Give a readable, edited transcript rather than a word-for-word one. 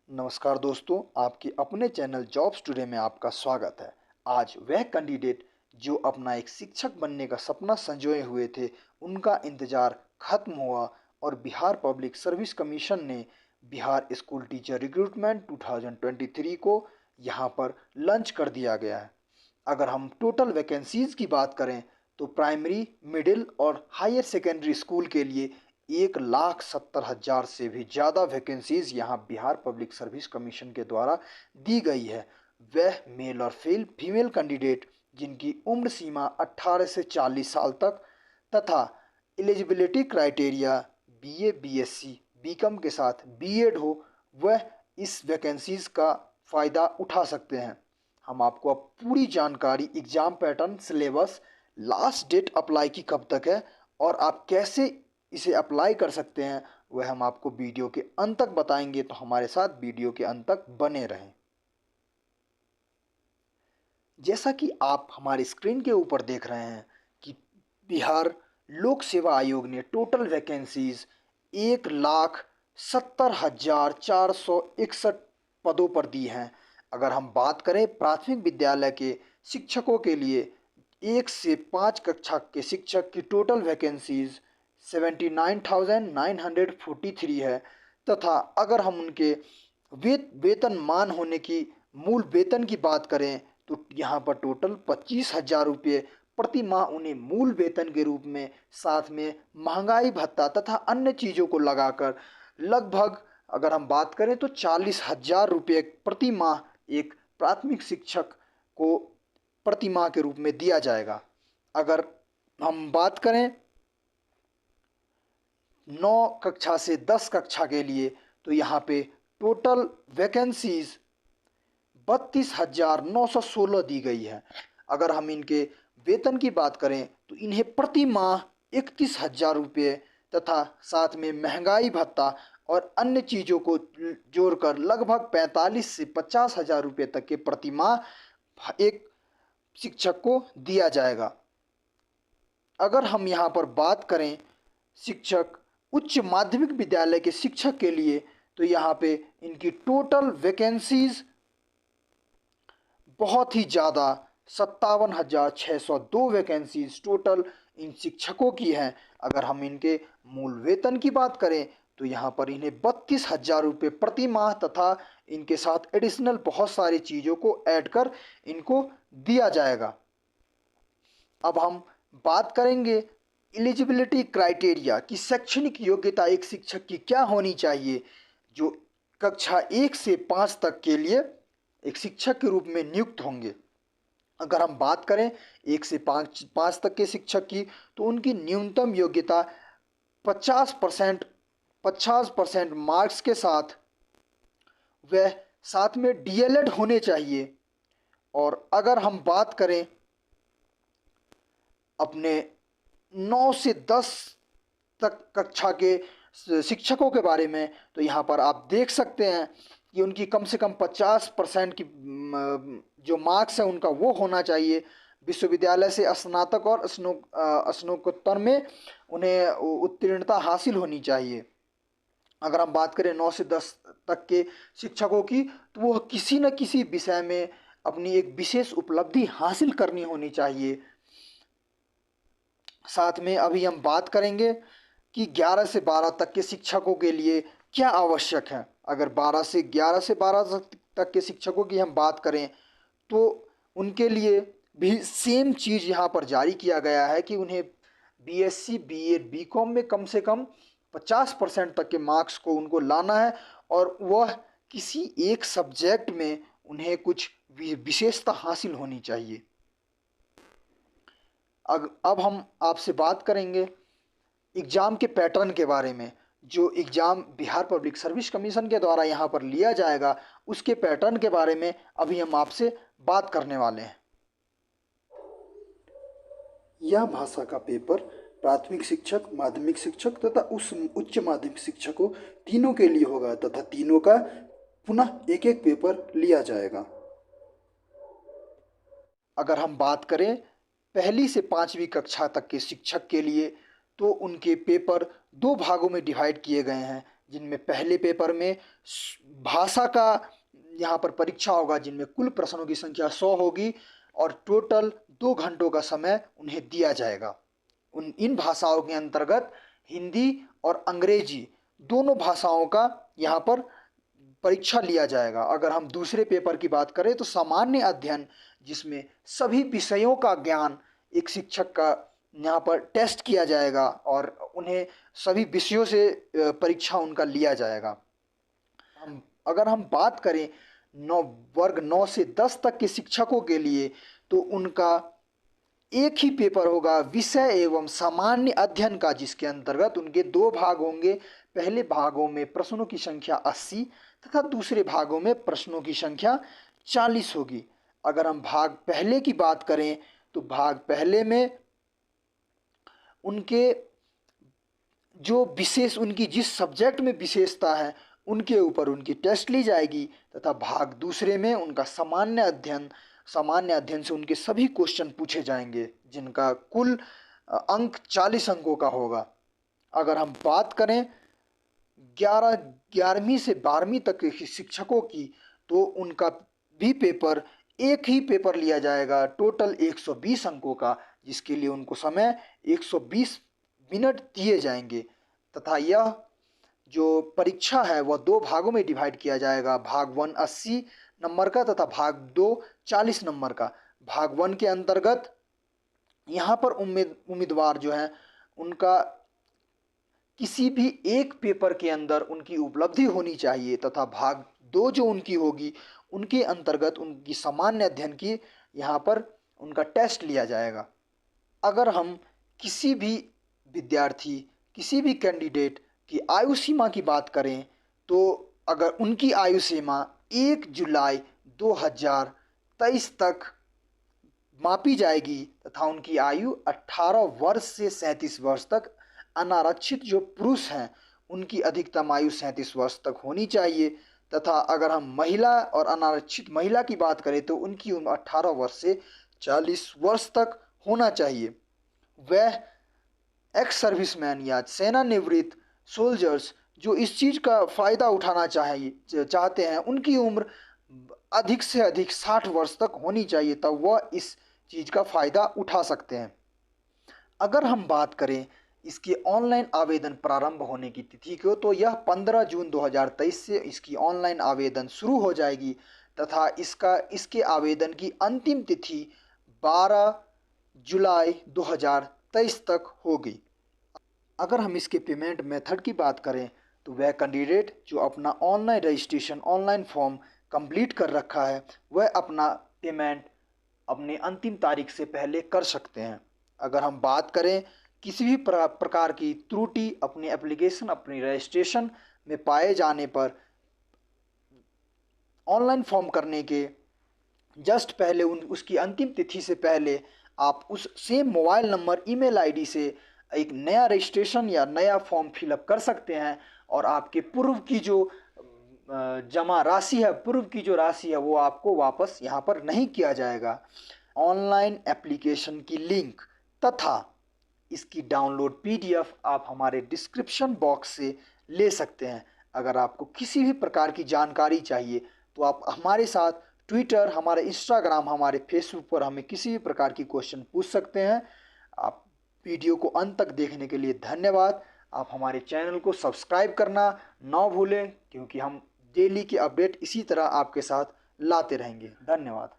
नमस्कार दोस्तों, आपके अपने चैनल जॉब्स टुडे में आपका स्वागत है। आज वह कैंडिडेट जो अपना एक शिक्षक बनने का सपना संजोए हुए थे, उनका इंतजार खत्म हुआ और बिहार पब्लिक सर्विस कमीशन ने बिहार स्कूल टीचर रिक्रूटमेंट 2023 को यहां पर लॉन्च कर दिया गया है। अगर हम टोटल वैकेंसीज की बात करें तो प्राइमरी, मिडिल और हायर सेकेंडरी स्कूल के लिए 1,70,000 से भी ज़्यादा वैकेंसीज यहाँ बिहार पब्लिक सर्विस कमीशन के द्वारा दी गई है। वह मेल और फीमेल कैंडिडेट जिनकी उम्र सीमा 18 से 40 साल तक तथा eligibility criteria BA, BSc, BCom के साथ बीएड हो, वह इस वैकेंसीज का फ़ायदा उठा सकते हैं। हम आपको अब पूरी जानकारी, exam pattern, syllabus, last date apply की कब तक है और आप कैसे इसे अप्लाई कर सकते हैं, वह हम आपको वीडियो के अंत तक बताएंगे। तो हमारे साथ वीडियो के अंत तक बने रहें। जैसा कि आप हमारी स्क्रीन के ऊपर देख रहे हैं कि बिहार लोक सेवा आयोग ने टोटल वैकेंसीज 1,70,461 पदों पर दी हैं। अगर हम बात करें प्राथमिक विद्यालय के शिक्षकों के लिए 1 से 5 कक्षा के शिक्षक की टोटल वैकेंसीज 79,943 है तथा अगर हम उनके वेतनमान होने की मूल वेतन की बात करें तो यहाँ पर टोटल 25,000 रुपये प्रति माह उन्हें मूल वेतन के रूप में, साथ में महंगाई भत्ता तथा अन्य चीज़ों को लगाकर लगभग अगर हम बात करें तो 40,000 रुपये प्रति माह एक प्राथमिक शिक्षक को प्रति माह के रूप में दिया जाएगा। अगर हम बात करें 9 कक्षा से 10 कक्षा के लिए तो यहाँ पे टोटल वैकेंसीज 32,916 दी गई है। अगर हम इनके वेतन की बात करें तो इन्हें प्रति माह 31,000 रुपये तथा साथ में महंगाई भत्ता और अन्य चीज़ों को जोड़कर लगभग 45 से 50,000 रुपये तक के प्रति माह एक शिक्षक को दिया जाएगा। अगर हम यहाँ पर बात करें शिक्षक उच्च माध्यमिक विद्यालय के शिक्षक के लिए तो यहाँ पे इनकी टोटल वैकेंसीज बहुत ही ज़्यादा 57,602 वैकेंसीज टोटल इन शिक्षकों की हैं। अगर हम इनके मूल वेतन की बात करें तो यहाँ पर इन्हें 32,000 रुपये प्रति माह तथा इनके साथ एडिशनल बहुत सारी चीज़ों को ऐड कर इनको दिया जाएगा। अब हम बात करेंगे एलिजिबिलिटी क्राइटेरिया की शैक्षणिक योग्यता एक शिक्षक की क्या होनी चाहिए जो कक्षा 1 से 5 तक के लिए एक शिक्षक के रूप में नियुक्त होंगे। अगर हम बात करें 1 से 5 तक के शिक्षक की तो उनकी न्यूनतम योग्यता 50% मार्क्स के साथ वह साथ में डीएलएड होने चाहिए। और अगर हम बात करें अपने 9 से 10 तक कक्षा के शिक्षकों के बारे में तो यहाँ पर आप देख सकते हैं कि उनकी कम से कम 50% की जो मार्क्स है उनका वो होना चाहिए। विश्वविद्यालय से स्नातक और स्नातकोत्तर में उन्हें उत्तीर्णता हासिल होनी चाहिए। अगर हम बात करें 9 से 10 तक के शिक्षकों की तो वो किसी न किसी विषय में अपनी एक विशेष उपलब्धि हासिल करनी होनी चाहिए। साथ में अभी हम बात करेंगे कि 11 से 12 तक के शिक्षकों के लिए क्या आवश्यक है। अगर 11 से 12 तक के शिक्षकों की हम बात करें तो उनके लिए भी सेम चीज़ यहाँ पर जारी किया गया है कि उन्हें बीएससी, बीएड, बीकॉम में कम से कम 50% तक के मार्क्स को उनको लाना है और वह किसी एक सब्जेक्ट में उन्हें कुछ विशेषता हासिल होनी चाहिए। अब हम आपसे बात करेंगे एग्ज़ाम के पैटर्न के बारे में। जो exam Bihar public service commission के द्वारा यहाँ पर लिया जाएगा उसके पैटर्न के बारे में अभी हम आपसे बात करने वाले हैं। यह भाषा का पेपर प्राथमिक शिक्षक, माध्यमिक शिक्षक तथा उच्च माध्यमिक शिक्षकों तीनों के लिए होगा तथा तीनों का पुनः एक एक पेपर लिया जाएगा। अगर हम बात करें पहली से 5वीं कक्षा तक के शिक्षक के लिए तो उनके पेपर 2 भागों में डिवाइड किए गए हैं। जिनमें पहले पेपर में भाषा का यहाँ पर परीक्षा होगा, जिनमें कुल प्रश्नों की संख्या 100 होगी और टोटल 2 घंटों का समय उन्हें दिया जाएगा। इन भाषाओं के अंतर्गत हिंदी और अंग्रेजी दोनों भाषाओं का यहाँ पर परीक्षा लिया जाएगा। अगर हम दूसरे पेपर की बात करें तो सामान्य अध्ययन, जिसमें सभी विषयों का ज्ञान एक शिक्षक का यहाँ पर टेस्ट किया जाएगा और उन्हें सभी विषयों से परीक्षा उनका लिया जाएगा। अगर हम बात करें वर्ग 9 से 10 तक के शिक्षकों के लिए, तो उनका एक ही पेपर होगा विषय एवं सामान्य अध्ययन का, जिसके अंतर्गत उनके 2 भाग होंगे। पहले भागों में प्रश्नों की संख्या 80 तथा दूसरे भागों में प्रश्नों की संख्या 40 होगी। अगर हम भाग पहले की बात करें तो भाग पहले में उनके जो विशेष, उनकी जिस सब्जेक्ट में विशेषता है उनके ऊपर उनकी टेस्ट ली जाएगी, तथा भाग दूसरे में उनका सामान्य अध्ययन से उनके सभी क्वेश्चन पूछे जाएंगे, जिनका कुल अंक 40 अंकों का होगा। अगर हम बात करें 11वीं से 12वीं तक के शिक्षकों की, तो उनका भी पेपर एक ही पेपर लिया जाएगा टोटल 120 अंकों का, जिसके लिए उनको समय 120 मिनट दिए जाएंगे, तथा यह जो परीक्षा है वह 2 भागों में डिवाइड किया जाएगा। भाग 1 80 नंबर का तथा भाग 2 40 नंबर का। भाग 1 के अंतर्गत यहाँ पर उम्मीदवार जो हैं उनका किसी भी एक पेपर के अंदर उनकी उपलब्धि होनी चाहिए, तथा भाग 2 जो उनकी होगी उनके अंतर्गत उनकी सामान्य अध्ययन की यहाँ पर उनका टेस्ट लिया जाएगा। अगर हम किसी भी विद्यार्थी, किसी भी कैंडिडेट की आयु सीमा की बात करें, तो अगर उनकी आयु सीमा 1 जुलाई 2023 तक मापी जाएगी तथा उनकी आयु 18 वर्ष से 37 वर्ष तक, अनारक्षित जो पुरुष हैं उनकी अधिकतम आयु 37 वर्ष तक होनी चाहिए, तथा अगर हम महिला और अनारक्षित महिला की बात करें तो उनकी उम्र 18 वर्ष से 40 वर्ष तक होना चाहिए। वह एक्स सर्विसमैन या सेवानिवृत्त सोल्जर्स जो इस चीज़ का फ़ायदा उठाना चाहते हैं, उनकी उम्र अधिक से अधिक 60 वर्ष तक होनी चाहिए, तब वह इस चीज़ का फ़ायदा उठा सकते हैं। अगर हम बात करें इसके ऑनलाइन आवेदन प्रारंभ होने की तिथि को, तो यह 15 जून 2023 से इसकी ऑनलाइन आवेदन शुरू हो जाएगी, तथा इसके आवेदन की अंतिम तिथि 12 जुलाई 2023 तक होगी। अगर हम इसके पेमेंट मेथड की बात करें, तो वह कैंडिडेट जो अपना online registration, online form complete कर रखा है, वह अपना पेमेंट अपने अंतिम तारीख से पहले कर सकते हैं। अगर हम बात करें किसी भी प्रकार की त्रुटि अपनी एप्लीकेशन, अपनी रजिस्ट्रेशन में पाए जाने पर, ऑनलाइन फॉर्म करने के जस्ट पहले उसकी अंतिम तिथि से पहले आप उस same mobile number, email ID से एक नया रजिस्ट्रेशन या नया फॉर्म फिलअप कर सकते हैं, और आपके पूर्व की जो जमा राशि है, पूर्व की जो राशि है वो आपको वापस यहाँ पर नहीं किया जाएगा। ऑनलाइन एप्लीकेशन की लिंक तथा इसकी डाउनलोड पीडीएफ आप हमारे डिस्क्रिप्शन बॉक्स से ले सकते हैं। अगर आपको किसी भी प्रकार की जानकारी चाहिए तो आप हमारे साथ ट्विटर, हमारे इंस्टाग्राम, हमारे फेसबुक पर हमें किसी भी प्रकार की क्वेश्चन पूछ सकते हैं। आप वीडियो को अंत तक देखने के लिए धन्यवाद। आप हमारे चैनल को सब्सक्राइब करना ना भूलें, क्योंकि हम डेली की अपडेट इसी तरह आपके साथ लाते रहेंगे। धन्यवाद।